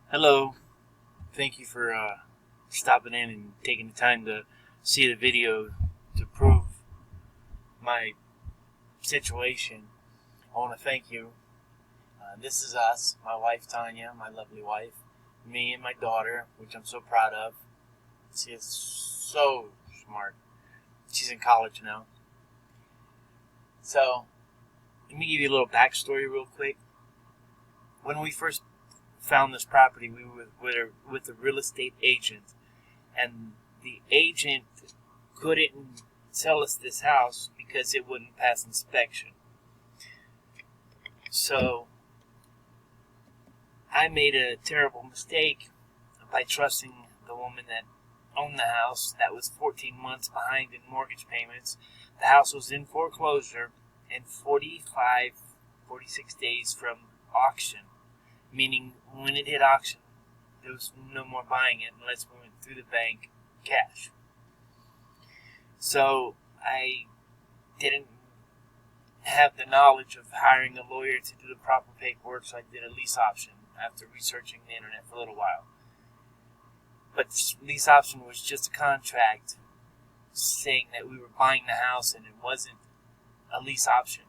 Hello. Thank you for stopping in and taking the time to see the video to prove my situation. I want to thank you. This is us, my wife Tanya, my lovely wife, me and my daughter, which I'm so proud of. She is so smart. She's in college now. So, let me give you a little backstory real quick. When we first found this property, we were with a real estate agent, and the agent couldn't sell us this house because it wouldn't pass inspection. So I made a terrible mistake by trusting the woman that owned the house that was 14 months behind in mortgage payments. The house was in foreclosure and 46 days from auction, meaning when it hit auction, there was no more buying it unless we went through the bank cash. So I didn't have the knowledge of hiring a lawyer to do the proper paperwork, so I did a lease option after researching the internet for a little while. But lease option was just a contract saying that we were buying the house, and it wasn't a lease option.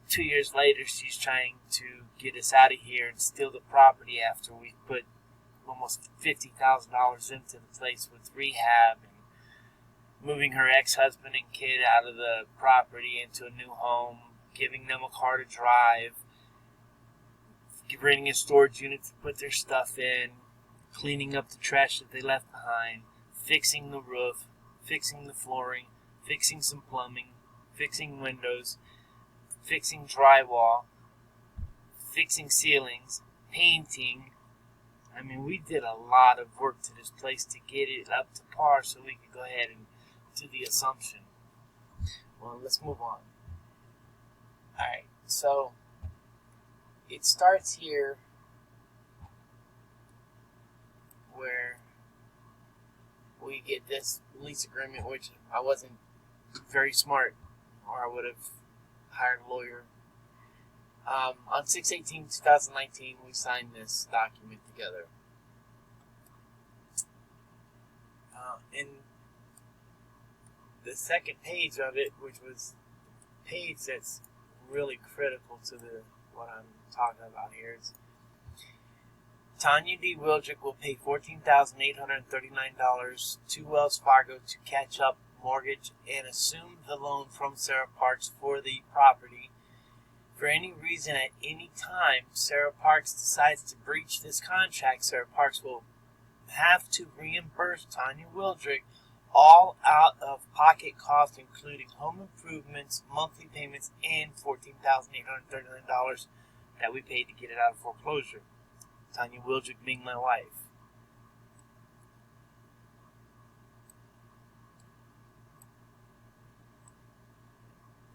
2 years later, she's trying to get us out of here and steal the property after we put almost $50,000 into the place with rehab and moving her ex-husband and kid out of the property into a new home, giving them a car to drive, renting a storage unit to put their stuff in, cleaning up the trash that they left behind, fixing the roof, fixing the flooring, fixing some plumbing, fixing windows, fixing drywall, fixing ceilings, painting. I mean, we did a lot of work to this place to get it up to par so we could go ahead and do the assumption. Well, let's move on. Alright, so it starts here where we get this lease agreement, which I wasn't very smart, or I would have hired a lawyer. On 6/18/2019, we signed this document together. In the second page of it, which was the page that's really critical to what I'm talking about here, is Tanya D. Wildrick will pay $14,839 to Wells Fargo to catch up mortgage and assume the loan from Sarah Parks for the property. For any reason at any time Sarah Parks decides to breach this contract, Sarah Parks will have to reimburse Tanya Wildrick all out-of-pocket costs, including home improvements, monthly payments, and $14,839 that we paid to get it out of foreclosure. Tanya Wildrick being my wife.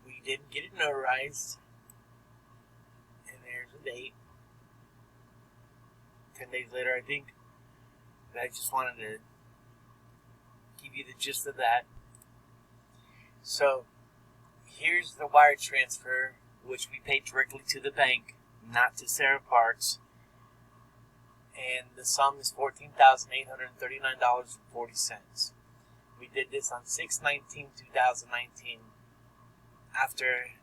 We didn't get it notarized, and there's a date. 10 days later, I think. But I just wanted to give you the gist of that. So, here's the wire transfer, which we paid directly to the bank, not to Sarah Parks. And the sum is $14,839.40. We did this on 6/19/2019 after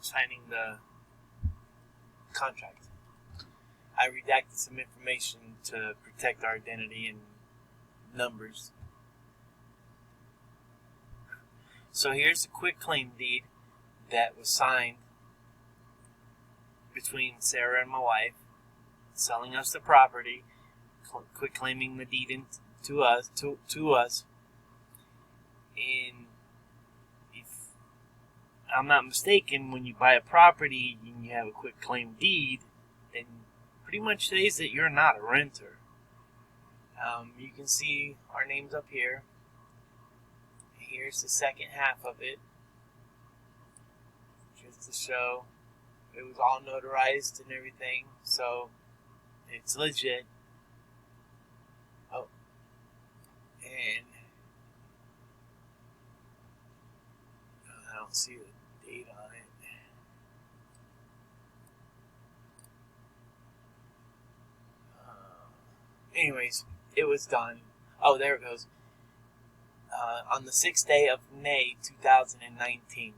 signing the contract. I redacted some information to protect our identity and numbers. So here's a quick claim deed that was signed between Sarah and my wife, selling us the property, quit claiming the deed to us. And if I'm not mistaken, when you buy a property and you have a quit claim deed, then pretty much says that you're not a renter. You can see our names up here. Here's the second half of it, just to show it was all notarized and everything, so it's legit. Oh, and I don't see the date on it. anyways, it was done. Oh, there it goes. On the 6th day of May 2019.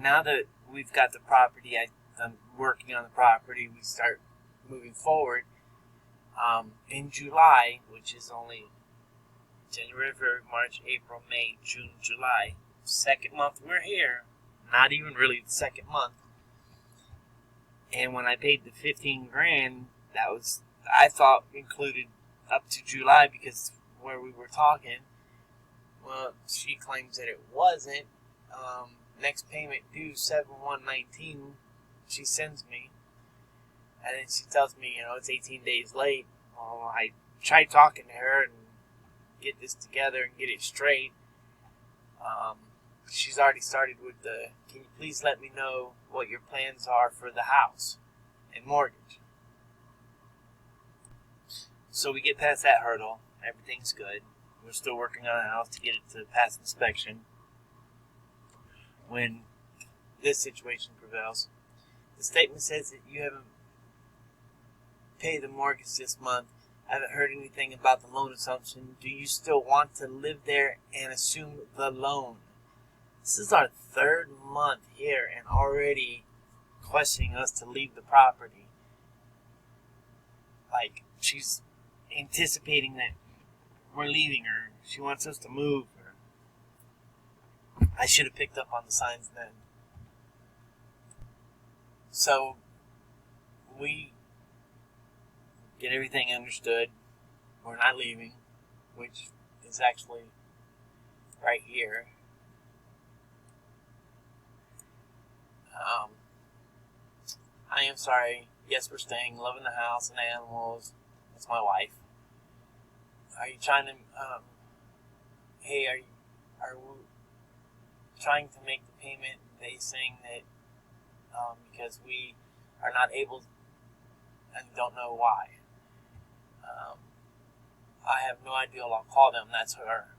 Now that we've got the property, I'm working on the property, we start moving forward. In July, which is only January, February, March, April, May, June, July, second month we're here, not even really the second month. And when I paid the 15 grand, that was, I thought, included up to July because where we were talking. Well, she claims that it wasn't. Next payment due 7/1/19, she sends me. And then she tells me, it's 18 days late. Well, I tried talking to her and get this together and get it straight. She's already started with can you please let me know what your plans are for the house and mortgage? So we get past that hurdle. Everything's good. We're still working on the house to get it to pass inspection. When this situation prevails, the statement says that you haven't paid the mortgage this month. I haven't heard anything about the loan assumption. Do you still want to live there and assume the loan? This is our third month here and already questioning us to leave the property. Like, she's anticipating that we're leaving her. She wants us to move her. I should have picked up on the signs then. So, we get everything understood. We're not leaving, which is actually right here. I am sorry. Yes, we're staying. Loving the house and the animals. That's my wife. Are you trying to? Hey, are we trying to make the payment? They saying that because we are not able and don't know why. I have no idea. I'll call them. That's her.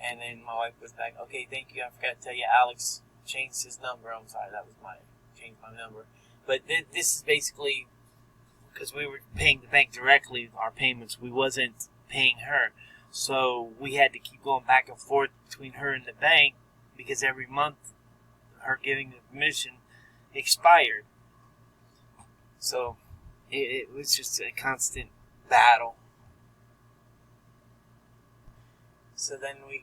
And then my wife goes back. Okay, thank you. I forgot to tell you, Alex changed his number. I'm sorry, changed my number. But this is basically because we were paying the bank directly our payments. We wasn't paying her, so we had to keep going back and forth between her and the bank because every month her giving the permission expired. So it was just a constant battle. So then we're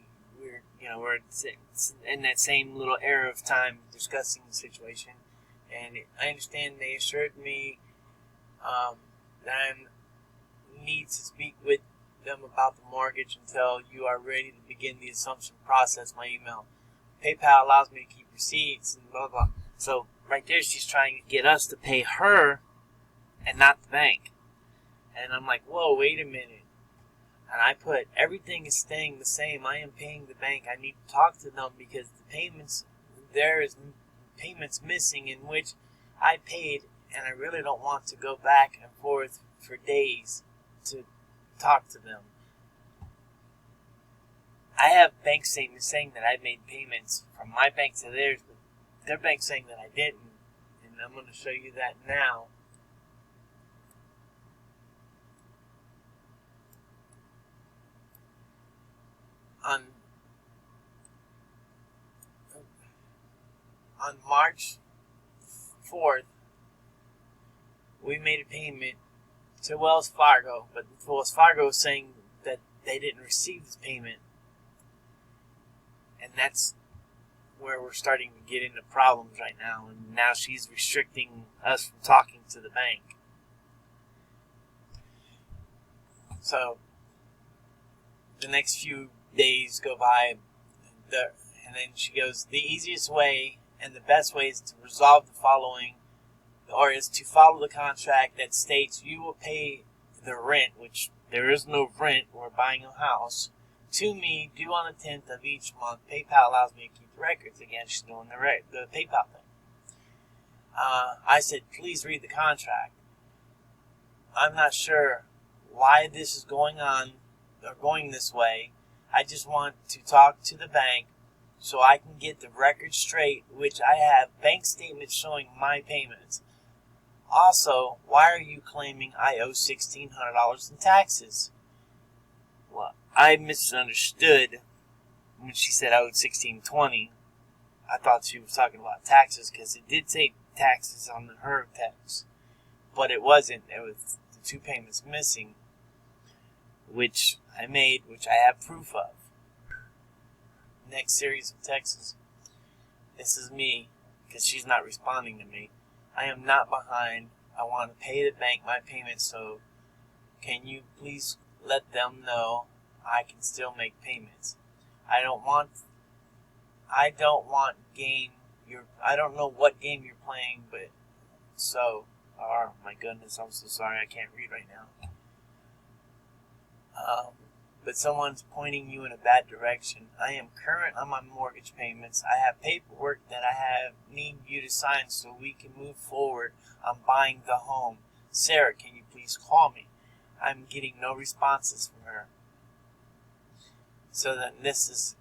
in that same little era of time discussing the situation, and I understand they assured me that I need to speak with them about the mortgage until you are ready to begin the assumption process. My email, PayPal allows me to keep receipts and blah blah. So right there, she's trying to get us to pay her and not the bank. And I'm like, whoa, wait a minute. And I put, everything is staying the same. I am paying the bank. I need to talk to them because there is payments missing in which I paid, and I really don't want to go back and forth for days to talk to them. I have bank statements saying that I made payments from my bank to theirs, but their bank saying that I didn't. And I'm going to show you that now. On March 4th, we made a payment to Wells Fargo, but Wells Fargo was saying that they didn't receive this payment. And that's where we're starting to get into problems right now. And now she's restricting us from talking to the bank. So the next few days go by, and then she goes, the easiest way and the best way is to resolve the following, or is to follow the contract that states you will pay the rent, which there is no rent, we're buying a house, to me due on the 10th of each month. PayPal allows me to keep the records. Again, she's doing the PayPal thing. I said, please read the contract. I'm not sure why this is going on or going this way. I just want to talk to the bank so I can get the record straight, which I have bank statements showing my payments. Also, why are you claiming I owe $1,600 in taxes? Well, I misunderstood when she said I owed $1,620. I thought she was talking about taxes because it did say taxes on her text, but it wasn't. There was the 2 payments missing, which I made, which I have proof of. Next series of texts. This is me, because she's not responding to me. I am not behind. I want to pay the bank my payment, so can you please let them know I can still make payments? I don't game. I don't know what game you're playing, but oh my goodness, I'm so sorry. I can't read right now. But someone's pointing you in a bad direction. I am current on my mortgage payments. I have paperwork that need you to sign so we can move forward on buying the home. Sarah, can you please call me? I'm getting no responses from her. So then this is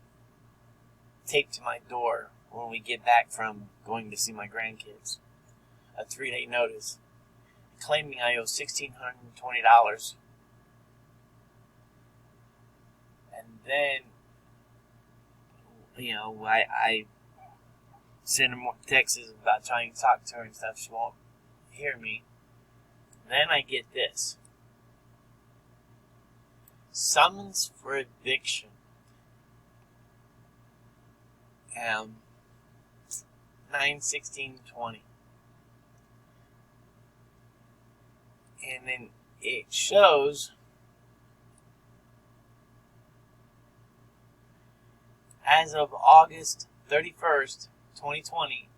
taped to my door when we get back from going to see my grandkids. A 3-day notice claiming I owe $1,620. And then, I send her more texts about trying to talk to her and stuff. She won't hear me. Then I get this. Summons for eviction. 9/16/20. And then it shows as of August 31st, 2020,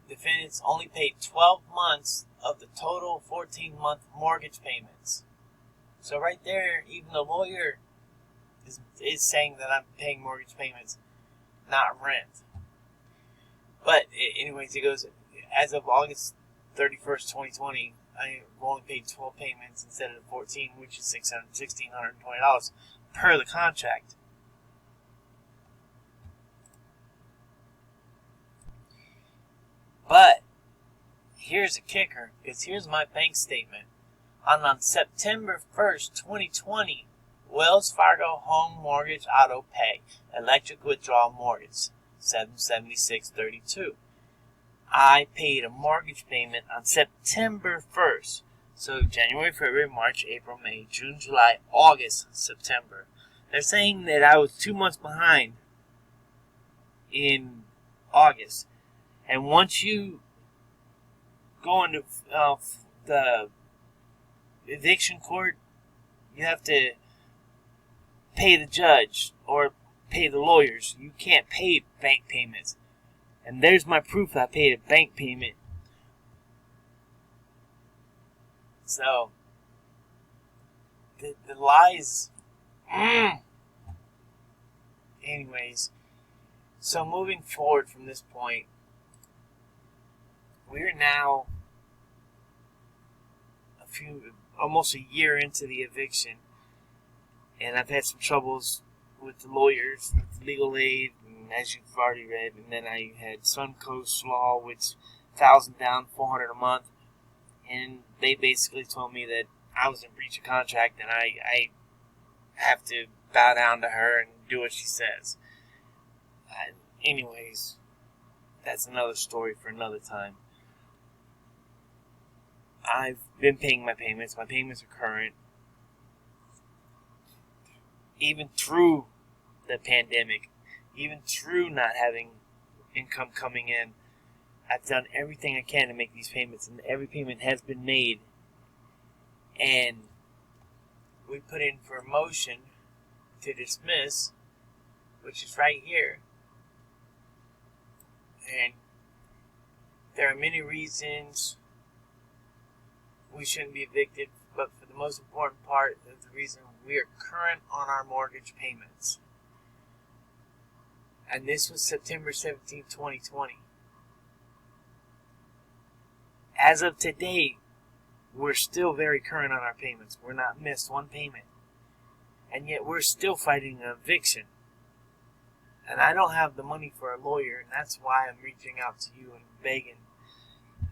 defendants only paid 12 months of the total 14-month mortgage payments. So right there, even the lawyer is saying that I'm paying mortgage payments, not rent. But anyways, it goes, as of August 31st, 2020, I only paid 12 payments instead of 14, which is $1,620 per the contract. But here's a kicker, because here's my bank statement. On September 1st, 2020, Wells Fargo Home Mortgage Auto Pay, Electric Withdrawal Mortgage, $776.32. I paid a mortgage payment on September 1st. So January, February, March, April, May, June, July, August, September. They're saying that I was 2 months behind in August. And once you go into the eviction court, you have to pay the judge or pay the lawyers. You can't pay bank payments. And there's my proof I paid a bank payment. So, the lies. Anyways, so moving forward from this point, we're now almost a year into the eviction, and I've had some troubles with the lawyers, with legal aid, and as you've already read, and then I had Suncoast Law, which 1,000 down, 400 a month, and they basically told me that I was in breach of contract, and I have to bow down to her and do what she says. Anyways, that's another story for another time. I've been paying my payments. My payments are current. Even through the pandemic, even through not having income coming in, I've done everything I can to make these payments, and every payment has been made. And we put in for a motion to dismiss, which is right here. And there are many reasons we shouldn't be evicted, but for the most important part of the reason, we are current on our mortgage payments. And this was September 17, 2020. As of today, we're still very current on our payments. We're not missed one payment. And yet we're still fighting an eviction. And I don't have the money for a lawyer, and that's why I'm reaching out to you and begging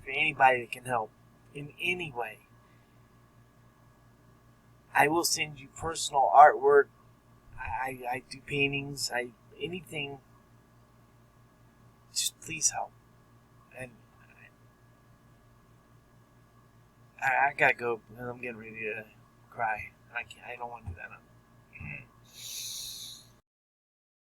for anybody that can help. in any way, I will send you personal artwork. I do paintings. Anything. Just please help. And I gotta go because I'm getting ready to cry. I don't want to do that.